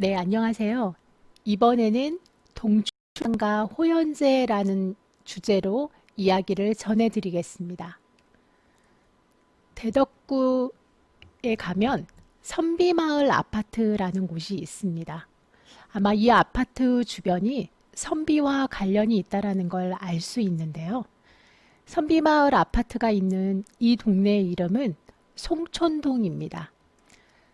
네, 안녕하세요. 이번에는 동춘과 호연제라는 주제로 이야기를 전해드리겠습니다. 대덕구에 가면 선비마을 아파트라는 곳이 있습니다. 아마 이 아파트 주변이 선비와 관련이 있다는 걸 알 수 있는데요. 선비마을 아파트가 있는 이 동네의 이름은 송촌동입니다.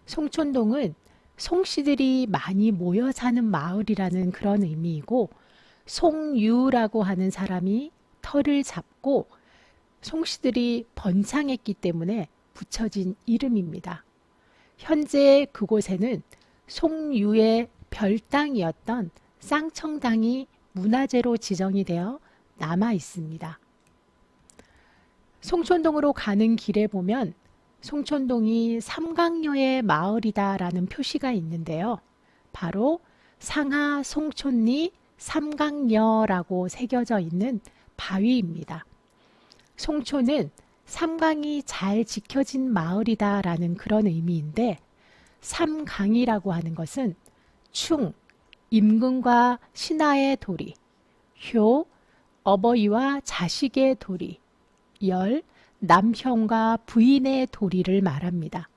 송촌동은 송씨들이 많이 모여 사는 마을이라는 그런 의미이고, 송유라고 하는 사람이 터를 잡고 송씨들이 번창했기 때문에 붙여진 이름입니다. 현재 그곳에는 송유의 별당이었던 쌍청당이 문화재로 지정이 되어 남아 있습니다. 송촌동으로 가는 길에 보면 송촌동이 삼강녀의 마을이다라는 표시가 있는데요. 바로 상하 송촌리 삼강녀라고 새겨져 있는 바위입니다. 송촌은 삼강이 잘 지켜진 마을이다라는 그런 의미인데, 삼강이라고 하는 것은 충, 임금과 신하의 도리, 효, 어버이와 자식의 도리, 열, 남편과 부인의 도리를 말합니다.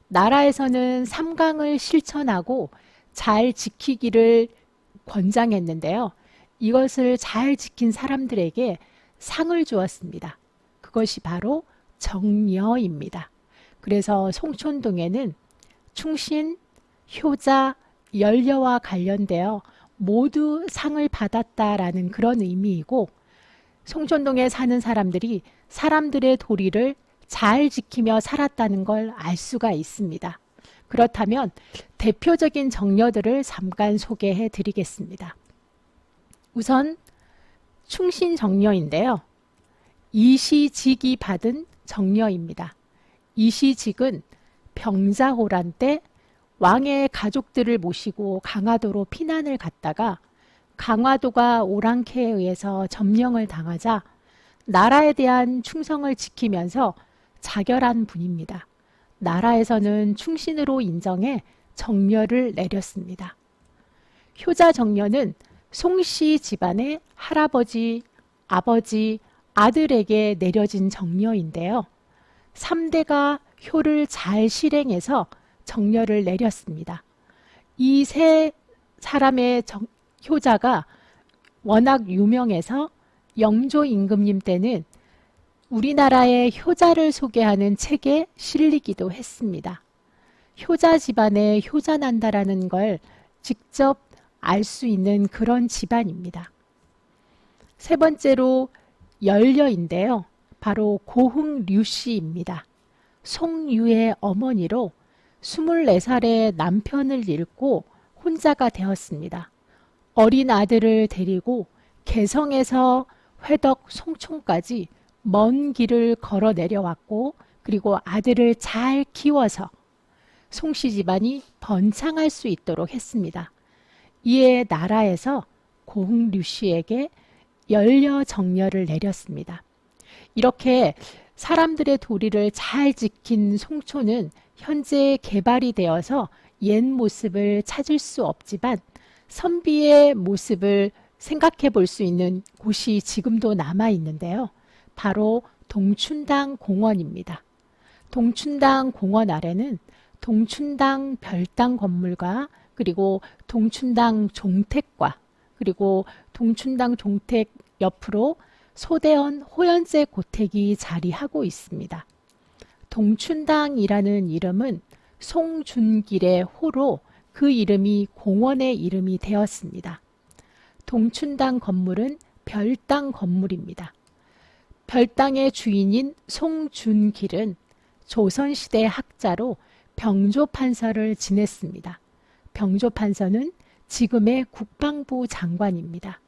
나라에서는 삼강을 실천하고 잘 지키기를 권장했는데요. 이것을 잘 지킨 사람들에게 상을 주었습니다. 그것이 바로 정려입니다. 그래서 송촌동에는 충신, 효자, 연려와 관련되어 모두 상을 받았다라는 그런 의미이고, 송촌동에 사는 사람들이 사람들의 도리를 잘 지키며 살았다는 걸 알 수가 있습니다. 그렇다면 대표적인 정려들을 잠깐 소개해 드리겠습니다. 우선 충신정려인데요. 이시직이 받은 정려입니다. 이시직은 병자호란 때 왕의 가족들을 모시고 강화도로 피난을 갔다가 강화도가 오랑캐에 의해서 점령을 당하자 나라에 대한 충성을 지키면서 자결한 분입니다. 나라에서는 충신으로 인정해 정려를 내렸습니다. 효자 정려는 송씨 집안의 할아버지, 아버지, 아들에게 내려진 정려인데요. 3대가 효를 잘 실행해서 정려를 내렸습니다. 이 세 사람의 효자가 워낙 유명해서 영조 임금님 때는 우리나라의 효자를 소개하는 책에 실리기도 했습니다. 효자 집안에 효자 난다라는 걸 직접 알 수 있는 그런 집안입니다. 세 번째로 연려인데요. 바로 고흥 류씨입니다. 송유의 어머니로 24살에 남편을 잃고 혼자가 되었습니다. 어린 아들을 데리고 개성에서 회덕 송촌까지 먼 길을 걸어 내려왔고, 그리고 아들을 잘 키워서 송씨 집안이 번창할 수 있도록 했습니다. 이에 나라에서 고흥 류씨에게 연려 정려를 내렸습니다. 이렇게 사람들의 도리를 잘 지킨 송촌은 현재 개발이 되어서 옛 모습을 찾을 수 없지만 선비의 모습을 생각해 볼 수 있는 곳이 지금도 남아 있는데요. 바로 동춘당 공원입니다. 동춘당 공원 아래는 동춘당 별당 건물과 그리고 동춘당 종택과 그리고 동춘당 종택 옆으로 소대원 호연제 고택이 자리하고 있습니다. 동춘당이라는 이름은 송준길의 호로 그 이름이 공원의 이름이 되었습니다. 동춘당 건물은 별당 건물입니다. 별당의 주인인 송준길은 조선시대 학자로 병조판서를 지냈습니다. 병조판서는 지금의 국방부 장관입니다.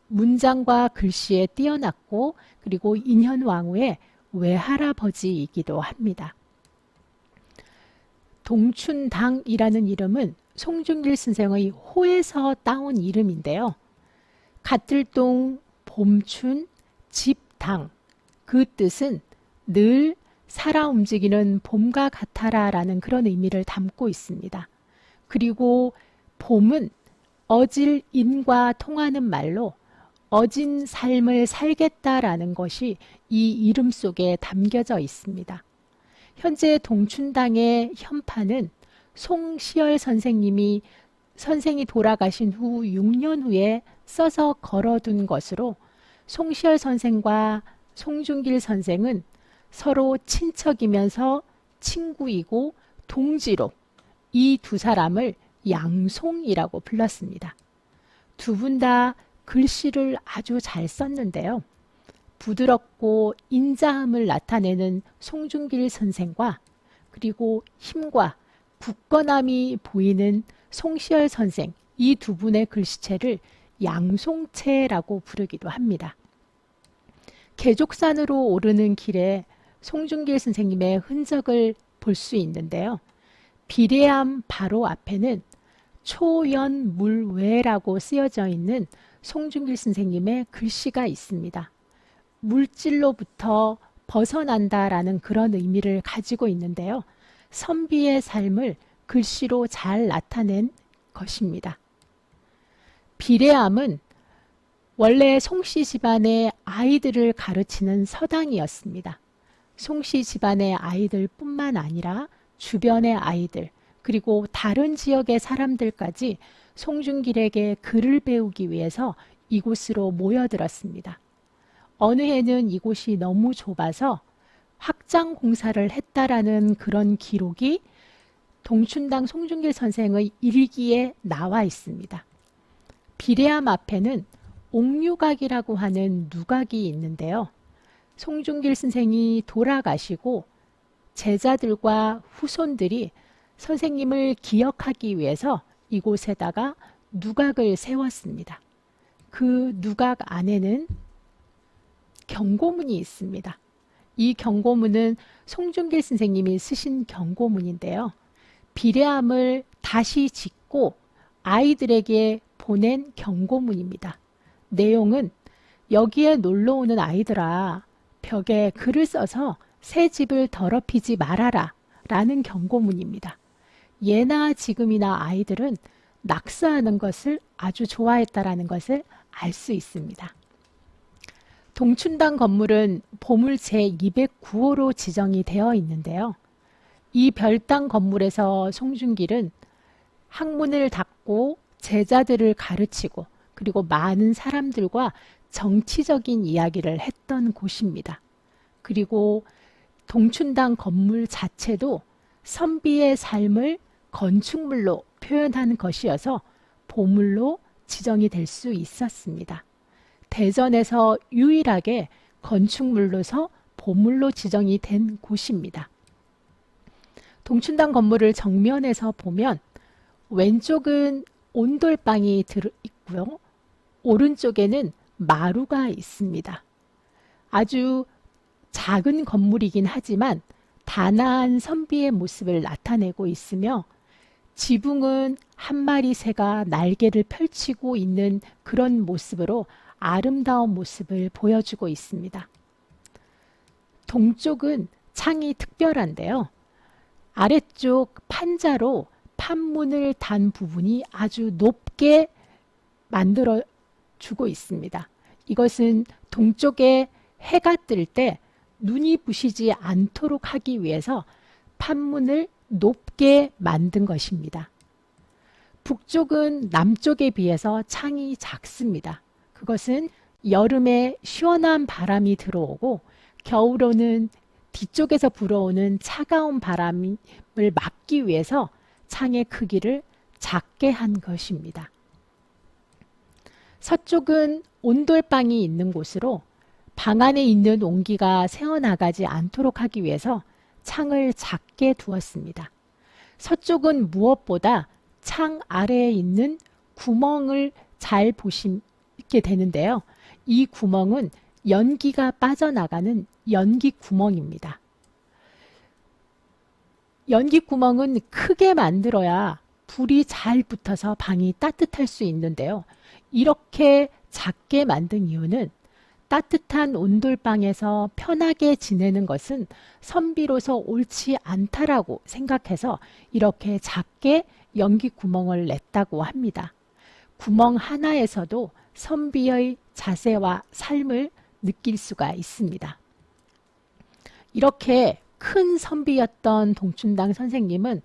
문장과 글씨에 뛰어났고 그리고 인현왕후의 외할아버지이기도 합니다. 동춘당이라는 이름은 송준길 선생의 호에서 따온 이름인데요. 갓들동, 봄춘, 집당, 그 뜻은 늘 살아 움직이는 봄과 같아라 라는 그런 의미를 담고 있습니다. 그리고 봄은 어질 인과 통하는 말로 어진 삶을 살겠다라는 것이 이 이름 속에 담겨져 있습니다. 현재 동춘당의 현판은 송시열 선생님이 선생이 돌아가신 후 6년 후에 써서 걸어둔 것으로 송시열 선생과 송중길 선생은 서로 친척이면서 친구이고 동지로 이 두 사람을 양송이라고 불렀습니다. 두 분 다 글씨를 아주 잘 썼는데요. 부드럽고 인자함을 나타내는 송중길 선생과 그리고 힘과 굳건함이 보이는 송시열 선생, 이 두 분의 글씨체를 양송체라고 부르기도 합니다. 계족산으로 오르는 길에 송중길 선생님의 흔적을 볼 수 있는데요. 비례함 바로 앞에는 초연물외라고 쓰여져 있는 송중길 선생님의 글씨가 있습니다. 물질로부터 벗어난다라는 그런 의미를 가지고 있는데요. 선비의 삶을 글씨로 잘 나타낸 것입니다. 비례함은 원래 송씨 집안의 아이들을 가르치는 서당이었습니다. 송씨 집안의 아이들뿐만 아니라 주변의 아이들, 그리고 다른 지역의 사람들까지 송중길에게 글을 배우기 위해서 이곳으로 모여들었습니다. 어느 해는 이곳이 너무 좁아서 확장 공사를 했다라는 그런 기록이 동춘당 송중길 선생의 일기에 나와 있습니다. 비례함 앞에는 옥류각이라고 하는 누각이 있는데요. 송중길 선생이 돌아가시고 제자들과 후손들이 선생님을 기억하기 위해서 이곳에다가 누각을 세웠습니다. 그 누각 안에는 경고문이 있습니다. 이 경고문은 송중길 선생님이 쓰신 경고문인데요. 비례함을 다시 짓고 아이들에게 보낸 경고문입니다. 내용은 여기에 놀러오는 아이들아, 벽에 글을 써서 새 집을 더럽히지 말아라 라는 경고문입니다. 예나 지금이나 아이들은 낙서하는 것을 아주 좋아했다라는 것을 알 수 있습니다. 동춘당 건물은 보물 제209호로 지정이 되어 있는데요. 이 별당 건물에서 송중길은 학문을 닫고 제자들을 가르치고 그리고 많은 사람들과 정치적인 이야기를 했던 곳입니다. 그리고 동춘당 건물 자체도 선비의 삶을 건축물로 표현한 것이어서 보물로 지정이 될 수 있었습니다. 대전에서 유일하게 건축물로서 보물로 지정이 된 곳입니다. 동춘당 건물을 정면에서 보면 왼쪽은 온돌방이 들어있고요. 오른쪽에는 마루가 있습니다. 아주 작은 건물이긴 하지만 단아한 선비의 모습을 나타내고 있으며 지붕은 한 마리 새가 날개를 펼치고 있는 그런 모습으로 아름다운 모습을 보여주고 있습니다. 동쪽은 창이 특별한데요. 아래쪽 판자로 판문을 단 부분이 아주 높게 만들어 주고 있습니다. 이것은 동쪽에 해가 뜰 때 눈이 부시지 않도록 하기 위해서 판문을 높게 만든 것입니다. 북쪽은 남쪽에 비해서 창이 작습니다. 그것은 여름에 시원한 바람이 들어오고 겨울에는 뒤쪽에서 불어오는 차가운 바람을 막기 위해서 창의 크기를 작게 한 것입니다. 서쪽은 온돌방이 있는 곳으로 방 안에 있는 온기가 새어나가지 않도록 하기 위해서 창을 작게 두었습니다. 서쪽은 무엇보다 창 아래에 있는 구멍을 잘 보시게 되는데요. 이 구멍은 연기가 빠져나가는 연기 구멍입니다. 연기 구멍은 크게 만들어야 불이 잘 붙어서 방이 따뜻할 수 있는데요. 이렇게 작게 만든 이유는 따뜻한 온돌방에서 편하게 지내는 것은 선비로서 옳지 않다라고 생각해서 이렇게 작게 연기 구멍을 냈다고 합니다. 구멍 하나에서도 선비의 자세와 삶을 느낄 수가 있습니다. 이렇게 큰 선비였던 동춘당 선생님은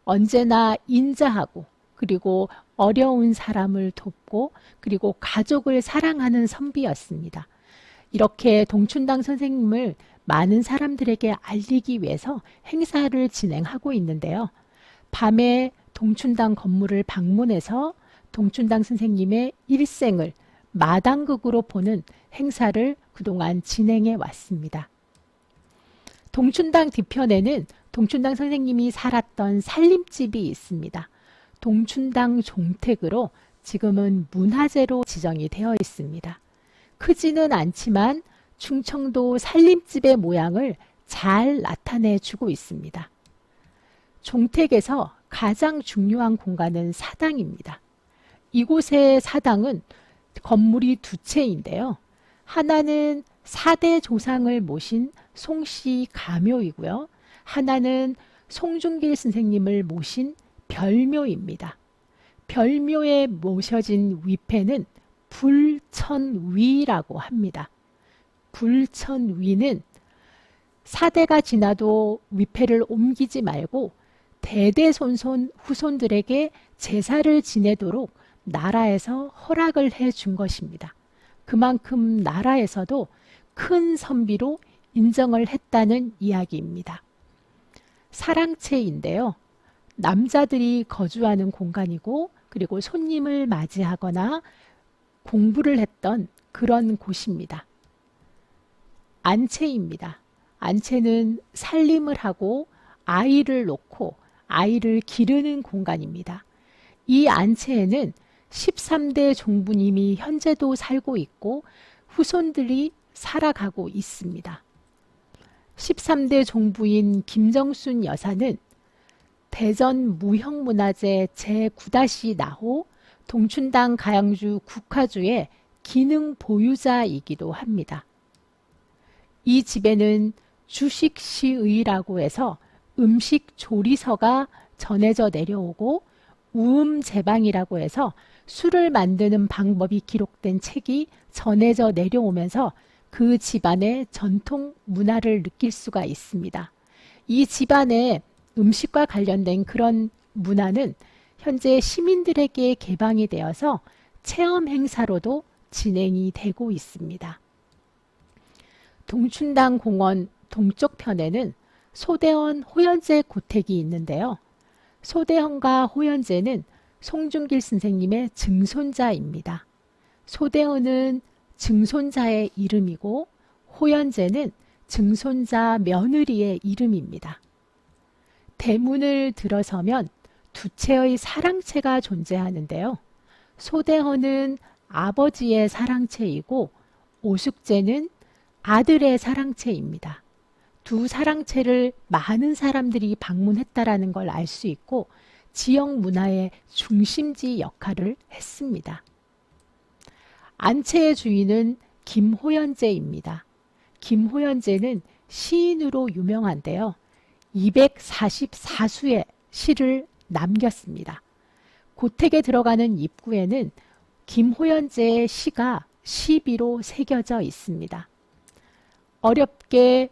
언제나 인자하고 그리고 어려운 사람을 돕고 그리고 가족을 사랑하는 선비였습니다. 이렇게 동춘당 선생님을 많은 사람들에게 알리기 위해서 행사를 진행하고 있는데요. 밤에 동춘당 건물을 방문해서 동춘당 선생님의 일생을 마당극으로 보는 행사를 그동안 진행해 왔습니다. 동춘당 뒤편에는 동춘당 선생님이 살았던 살림집이 있습니다. 동춘당 종택으로 지금은 문화재로 지정이 되어 있습니다. 크지는 않지만 충청도 살림집의 모양을 잘 나타내 주고 있습니다. 종택에서 가장 중요한 공간은 사당입니다. 이곳의 사당은 건물이 두 채인데요. 하나는 4대 조상을 모신 송씨 가묘이고요. 하나는 송중길 선생님을 모신 별묘입니다. 별묘에 모셔진 위패는 불천위라고 합니다. 불천위는 4대가 지나도 위패를 옮기지 말고 대대손손 후손들에게 제사를 지내도록 나라에서 허락을 해 준 것입니다. 그만큼 나라에서도 큰 선비로 인정을 했다는 이야기입니다. 사랑채인데요. 남자들이 거주하는 공간이고 그리고 손님을 맞이하거나 공부를 했던 그런 곳입니다. 안채입니다. 안채는 살림을 하고 아이를 놓고 아이를 기르는 공간입니다. 이 안채에는 13대 종부님이 현재도 살고 있고 후손들이 살아가고 있습니다. 13대 종부인 김정순 여사는 대전 무형문화재 제9-나호 동춘당 가양주 국화주의 기능 보유자이기도 합니다. 이 집에는 주식시의라고 해서 음식 조리서가 전해져 내려오고 우음제방이라고 해서 술을 만드는 방법이 기록된 책이 전해져 내려오면서 그 집안의 전통 문화를 느낄 수가 있습니다. 이 집안의 음식과 관련된 그런 문화는 현재 시민들에게 개방이 되어서 체험 행사로도 진행이 되고 있습니다. 동춘당 공원 동쪽 편에는 소대원 호연제 고택이 있는데요. 소대원과 호연제는 송중길 선생님의 증손자입니다. 소대원은 증손자의 이름이고 호연제는 증손자 며느리의 이름입니다. 대문을 들어서면 두 채의 사랑채가 존재하는데요. 소대헌은 아버지의 사랑채이고 오숙제는 아들의 사랑채입니다. 두 사랑채를 많은 사람들이 방문했다라는 걸 알 수 있고 지역 문화의 중심지 역할을 했습니다. 안채의 주인은 김호연제입니다. 김호연제는 시인으로 유명한데요. 244수의 시를 남겼습니다. 고택에 들어가는 입구에는 김호연제의 시가 시비로 새겨져 있습니다. 어렵게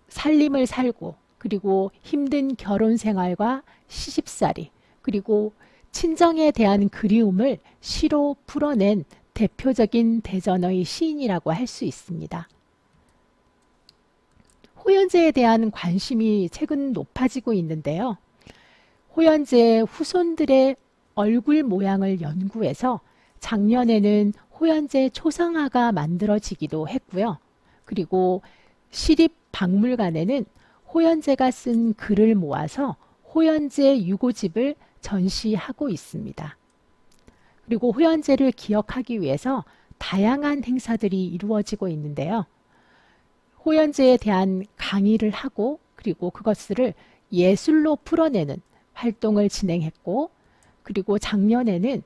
살림을 살고 그리고 힘든 결혼 생활과 시집살이 그리고 친정에 대한 그리움을 시로 풀어낸 대표적인 대전의 시인이라고 할 수 있습니다. 호연제에 대한 관심이 최근 높아지고 있는데요. 호연제의 후손들의 얼굴 모양을 연구해서 작년에는 호연제 초상화가 만들어지기도 했고요. 그리고 시립박물관에는 호연제가 쓴 글을 모아서 호연제 유고집을 전시하고 있습니다. 그리고 호연제를 기억하기 위해서 다양한 행사들이 이루어지고 있는데요. 호연제에 대한 강의를 하고 그리고 그것을 예술로 풀어내는 활동을 진행했고 그리고 작년에는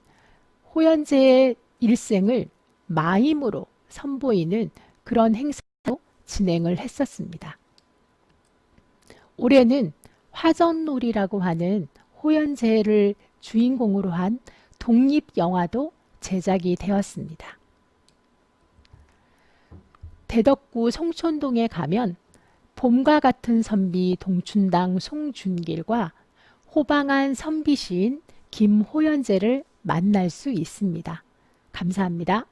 호연제의 일생을 마임으로 선보이는 그런 행사도 진행을 했었습니다. 올해는 화전놀이라고 하는 호연제를 주인공으로 한 독립영화도 제작이 되었습니다. 대덕구 송촌동에 가면 봄과 같은 선비 동춘당 송준길과 호방한 선비 시인 김호연제를 만날 수 있습니다. 감사합니다.